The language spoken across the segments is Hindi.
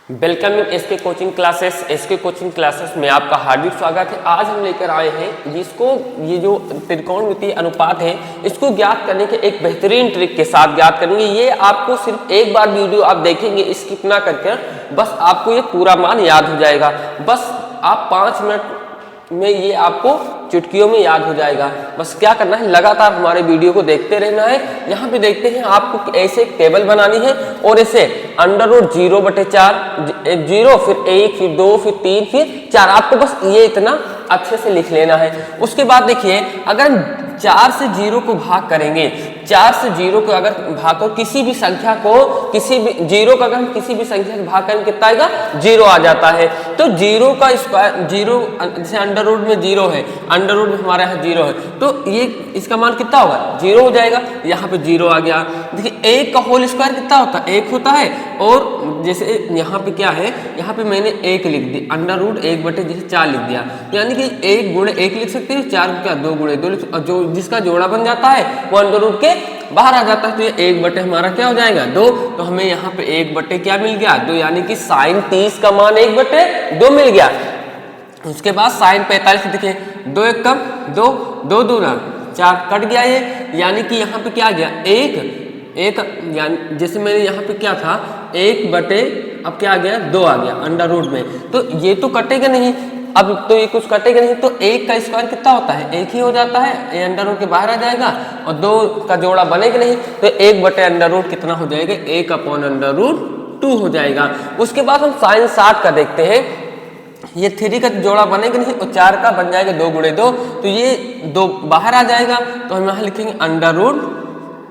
वेलकमिंग एसके कोचिंग क्लासेस में आपका हार्दिक स्वागत है। आज हम लेकर आए हैं ये जो त्रिकोणमितीय अनुपात है इसको ज्ञात करने के एक बेहतरीन ट्रिक के साथ ज्ञात करेंगे। ये आपको सिर्फ एक बार वीडियो आप देखेंगे स्किप ना करके, बस आपको ये पूरा मान याद हो जाएगा। बस आप 5 मिनट में ये आपको चुटकियों में याद हो जाएगा। बस क्या करना है, लगातार हमारे वीडियो को देखते रहना है। यहाँ पे देखते हैं आपको ऐसे एक टेबल बनानी है और इसे √0/4 0 फिर 1 फिर 2 फिर 3 फिर 4 आपको बस ये इतना अच्छे से लिख लेना है। उसके बाद देखिए, अगर हम 4 से 0 को भाग करेंगे, 4 से 0 को अगर भाग कर किसी भी संख्या को किसी भी 0 का अगर हम किसी भी संख्या को भाग करेंगे कितना आएगा, 0 आ जाता है। तो 0 का स्क्वायर 0 जैसे अंडर में 0 है, अंडर में हमारे यहाँ 0 है, तो ये इसका मान कितना होगा, 0 हो जाएगा। यहाँ पे 0 आ गया। देखिए 1 का होल स्क्वायर कितना होता है, 1 होता है। और जैसे यहाँ पे क्या है, यहाँ पे मैंने 1 लिख दिया, √1/4 लिख दिया, यानी कि 1 गुणे 1 लिख सकते हैं, 4 क्या 2 गुणे 2 जो जिसका जोड़ा बन जाता है वो अंडर रूट के बाहर आ जाता है। तो ये 1 बटे हमारा क्या हो जाएगा, 2। तो हमें यहाँ पे 1 बटे क्या मिल गया, 2, यानी कि साइन 30 का मान 1/2 मिल गया। उसके बाद साइन 45 देखिए, 2 1 कम 2, 2 दूना 4 कट गया ये, यानी कि यहाँ पे क्या आ गया, 1 यानी जैसे मैंने यहाँ पे क्या था 1 बटे अब क्या आ गया, 2 आ गया अंडर रूट में। तो ये तो कटेगा नहीं, अब तो ये कुछ कटेगा नहीं, तो 1 का स्क्वायर कितना होता है, 1 ही हो जाता है, ये अंडर रूट के बाहर आ जाएगा। और 2 का जोड़ा बनेगा नहीं, तो 1 बटे अंडर रूट कितना हो जाएगा, 1/√2 हो जाएगा। उसके बाद हम साइन 60 का देखते हैं। ये 3 का जोड़ा बनेगा नहीं और 4 का बन जाएगा 2 गुणे 2, तो ये 2 बाहर आ जाएगा। तो हम यहाँ लिखेंगे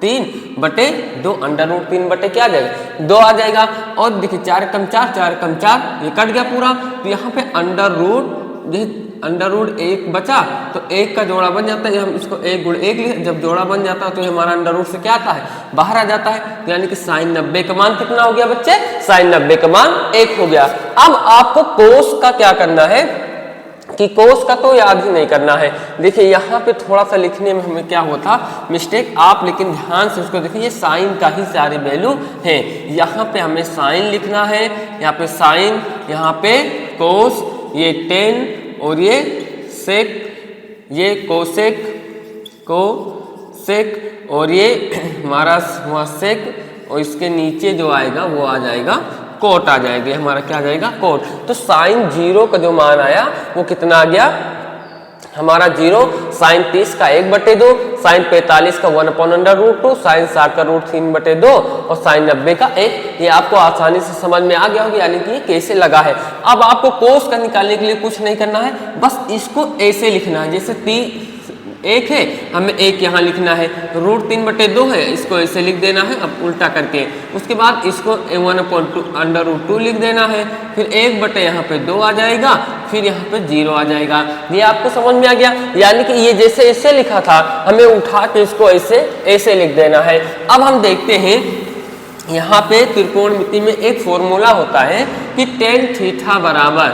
√3/2, √3 बटे क्या आ जाएगा, 2 आ जाएगा। और देखिए 4 कम 4, 4 कम 4, ये कट गया पूरा। तो यहाँ पे √1 बचा, तो 1 का जोड़ा बन जाता है, हम इसको 1 गुणे 1 लिखे, जब जोड़ा बन जाता है तो हमारा अंडर रूट से क्या आता है, बाहर आ जाता है। तो यानी कि साइन 90 का मान कितना हो गया बच्चे, साइन 90 का मान 1 हो गया। अब आपको कोस का क्या करना है कि कोस का तो याद ही नहीं करना है। देखिए यहाँ पे थोड़ा सा लिखने में हमें क्या होता मिस्टेक, आप लेकिन ध्यान से उसको देखिए, ये साइन का ही सारे वैल्यू है। यहाँ पे हमें साइन लिखना है, यहाँ पे साइन, यहाँ पे कोस, ये टेन और ये सेक, ये कोसेक और ये हमारा हुआ सेक, और इसके नीचे जो आएगा वो आ जाएगा कोट आ जाएगा, हमारा क्या आ जाएगा, कोट। तो साइन 0 का जो मान आया वो कितना आ गया हमारा 0, साइन 30 का 1/2, साइन 45 का 1/√2, साइन 60 का √3/2 और साइन 90 का 1। ये आपको आसानी से समझ में आ गया होगा, यानी कि ये कैसे लगा है। अब आपको कोस का निकालने के लिए कुछ नहीं करना है, बस इसको ऐसे लिखना है। जैसे 1 है, हमें 1 यहाँ लिखना है, √3/2 है, इसको ऐसे लिख देना है अब उल्टा करके। उसके बाद इसको 1/√2 लिख देना है, फिर 1 बटे यहाँ पे 2 आ जाएगा, फिर यहाँ पे 0 आ जाएगा। ये आपको समझ में आ गया, यानी कि ये जैसे ऐसे लिखा था हमें उठा के इसको ऐसे लिख देना है। अब हम देखते हैं यहाँ पे त्रिकोणमिति में एक फॉर्मूला होता है कि tan थीटा बराबर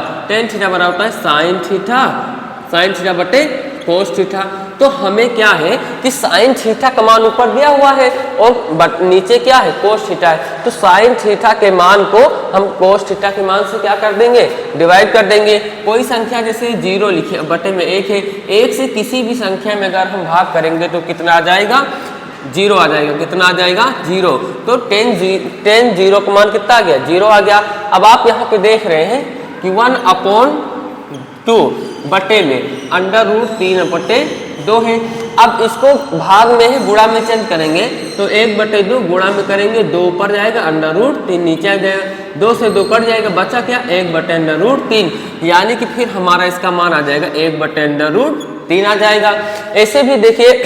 होता है साइन थीटा बटे कोस थीटा। तो हमें क्या है कि साइन थीटा का मान ऊपर दिया हुआ है और नीचे क्या है, कोस थीटा है। तो साइन थीटा के मान को हम कोस थीटा के मान से क्या कर देंगे, डिवाइड कर देंगे। कोई संख्या जैसे 0 लिखे बटे में 1 है, 1 से किसी भी संख्या में अगर हम भाग करेंगे तो कितना आ जाएगा, 0 आ जाएगा। कितना आ जाएगा, 0। तो tan 0 का मान कितना आ गया, 0 आ गया। अब आप यहाँ पे देख रहे हैं कि 1/2 बटे में √3/2 है। अब इसको भाग में है, गुणा में चेंज करेंगे, तो 1/2 गुणा में करेंगे, 2 ऊपर जाएगा, √3 नीचे आ जाएगा, 2 से 2 कट जाएगा, बचा क्या, 1/√3, यानी कि फिर हमारा इसका मान आ जाएगा 1/√3 आ जाएगा। ऐसे भी देखिए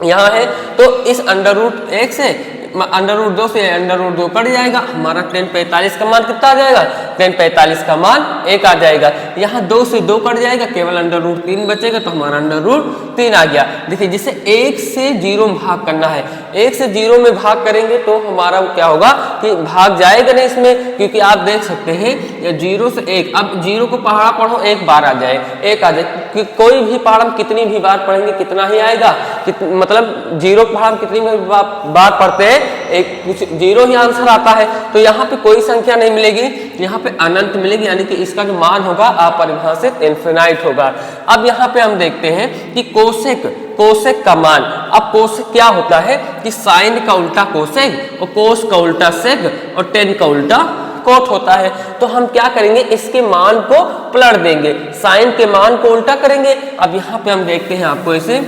यहाँ है, तो इस √1 से √2 से √2 कट जाएगा, हमारा tan 45 का मान कितना आ जाएगा, tan 45 का मान 1 आ जाएगा। यहाँ 2 से 2 कट जाएगा, केवल √3 बचेगा, तो हमारा √3 आ गया। देखिए जिसे 1 से 0 में भाग करना है, 1 से 0 में भाग करेंगे तो हमारा क्या होगा कि भाग जाएगा नहीं इसमें, क्योंकि आप देख सकते हैं 0 से 1, अब 0 को पहाड़ा पढ़ो 1 बार आ जाए, 1 आ जाए। कोई भी पहाड़ हम कितनी भी बार पढ़ेंगे कितना ही आएगा, मतलब 0 को पहाड़ हम कितनी बार पढ़ते हैं एक कुछ जीरो ही आंसर आता है, तो यहाँ पे कोई संख्या नहीं मिलेगी, यहाँ पे अनंत मिलेगी, यानी कि इसका जो मान होगा अपरिभाषित इन्फिनाइट होगा। अब यहाँ पे हम देखते हैं कि कोसेक का मान। अब कोसेक क्या होता है कि साइन का उल्टा कोसेक और कोस का उल्टा सेक और टेन का उल्टा कोट होता है। तो हम क्या करेंगे, इसके मान को पलट देंगे, साइन के मान को उल्टा करेंगे। अब यहाँ पे हम देखते हैं, आपको इसे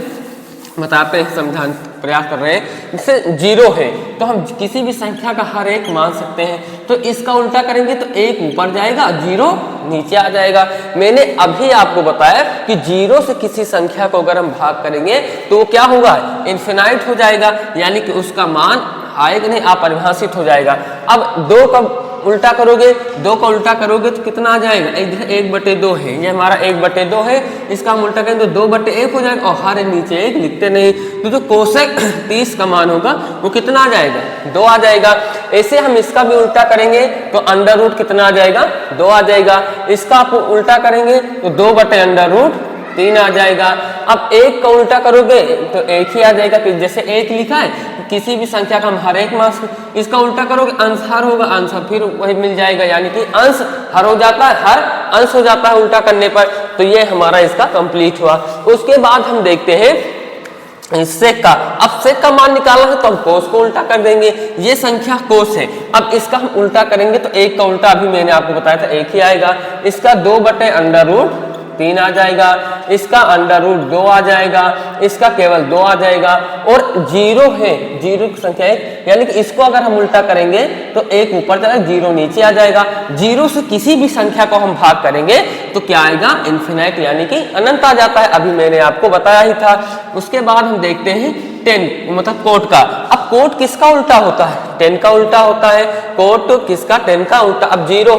बताते हैं, समझाने प्रयास कर रहे हैं। जैसे जीरो है तो हम किसी भी संख्या का हर एक मान सकते हैं, तो इसका उल्टा करेंगे तो एक ऊपर जाएगा, जीरो नीचे आ जाएगा। मैंने अभी आपको बताया कि जीरो से किसी संख्या को अगर हम भाग करेंगे तो क्या होगा, इन्फिनाइट हो जाएगा, यानी कि उसका मान आएगा नहीं, अपरिभाषित हो जाएगा। अब दो का उल्टा करोगे, दो का उल्टा करोगे तो कितना आ जाएगा, इधर 1/2 है, ये हमारा 1/2 है, इसका हम उल्टा करेंगे तो 2/1 हो जाएगा, और हर नीचे एक लिखते नहीं, तो जो कोसेक 30 का मान होगा वो कितना आ जाएगा, 2 आ जाएगा। ऐसे हम इसका भी उल्टा करेंगे तो अंडर रूट कितना आ जाएगा, 2 आ जाएगा। इसका आप उल्टा करेंगे तो 2/√3 आ जाएगा। अब एक का उल्टा करोगे तो एक ही आ जाएगा, कि जैसे एक लिखा है किसी भी संख्या का हम हर एक मान, इसका उल्टा करोगे अंश हर होगा, अंश फिर वही मिल जाएगा, यानी कि अंश हर हो जाता है, हर अंश हो जाता है उल्टा करने पर। तो ये हमारा इसका कंप्लीट हुआ। उसके बाद हम देखते हैं सेक का। अब सेक का मान निकालना है तो हम कोस को उल्टा कर देंगे, ये संख्या कोस है। अब इसका हम उल्टा करेंगे तो एक का उल्टा अभी मैंने आपको बताया था एक ही आएगा, इसका 2/√3 आ जाएगा, इसका √2 आ जाएगा, इसका केवल 2 आ जाएगा, और जीरो है, जीरो की संख्या है, यानी कि इसको अगर हम उल्टा करेंगे तो एक ऊपर जाएगा, जीरो नीचे आ जाएगा। जीरो से किसी भी संख्या को हम भाग करेंगे तो क्या आएगा, इन्फिनाइट, यानी कि अनंत आ जाता है, अभी मैंने आपको बताया ही था। उसके बाद हम देखते हैं 10 मतलब कोट का। अब कोट किसका उल्टा होता है, 10 का उल्टा होता है। कोट किसका, 10 का उल्टा। अब जीरो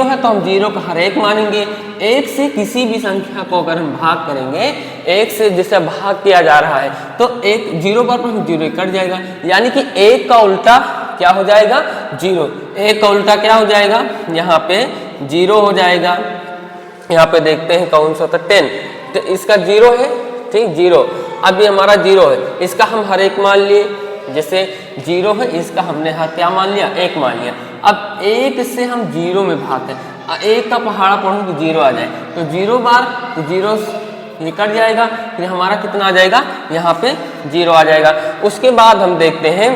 है तो हम जीरो का हर एक मानेंगे। एक से किसी भी संख्या को अगर हम भाग करेंगे, एक से जिसे भाग किया जा रहा है तो एक जीरो पर हम जीरो कट जाएगा, यानी कि एक का उल्टा क्या हो जाएगा, जीरो। एक का उल्टा क्या हो जाएगा, यहाँ पे जीरो हो जाएगा। यहाँ पे देखते हैं कौन सा होता है, 10, तो इसका जीरो है, ठीक, जीरो। अब ये हमारा जीरो है, इसका हम हर एक मान लिए, जैसे जीरो है इसका हमने क्या मान लिया, एक मान लिया। अब एक से हम जीरो में भागते हैं, एक का पहाड़ा पढ़ो तो जीरो आ जाए, तो जीरो बार तो जीरो निकट जाएगा, फिर हमारा कितना आ जाएगा, यहाँ पे जीरो आ जाएगा। उसके बाद हम देखते हैं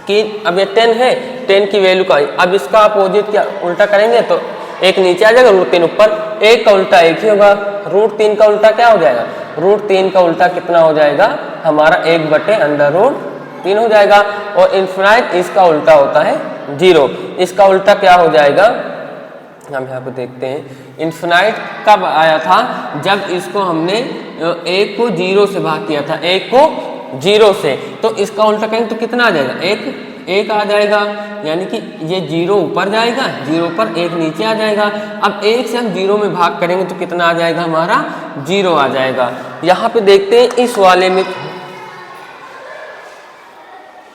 कि अब ये 10 है, 10 की वैल्यू का, अब इसका अपोजिट क्या उल्टा करेंगे तो एक नीचे आ जाएगा, √3 ऊपर। एक का उल्टा एक ही होगा, √3 का उल्टा क्या हो जाएगा, √3 का उल्टा कितना हो जाएगा, हमारा 1/√3 हो जाएगा। और इन्फिनाइट इसका उल्टा होता है जीरो, इसका उल्टा क्या हो जाएगा, हम यहाँ पे देखते हैं। इन्फिनाइट कब आया था, जब इसको हमने एक को जीरो से भाग किया था, एक को जीरो से, तो इसका उल्टा करेंगे तो कितना आ जाएगा, एक आ जाएगा, यानी कि ये जीरो ऊपर जाएगा, जीरो पर एक नीचे आ जाएगा। अब एक से हम जीरो में भाग करेंगे तो कितना आ जाएगा, हमारा जीरो आ जाएगा। यहाँ पे देखते हैं इस वाले में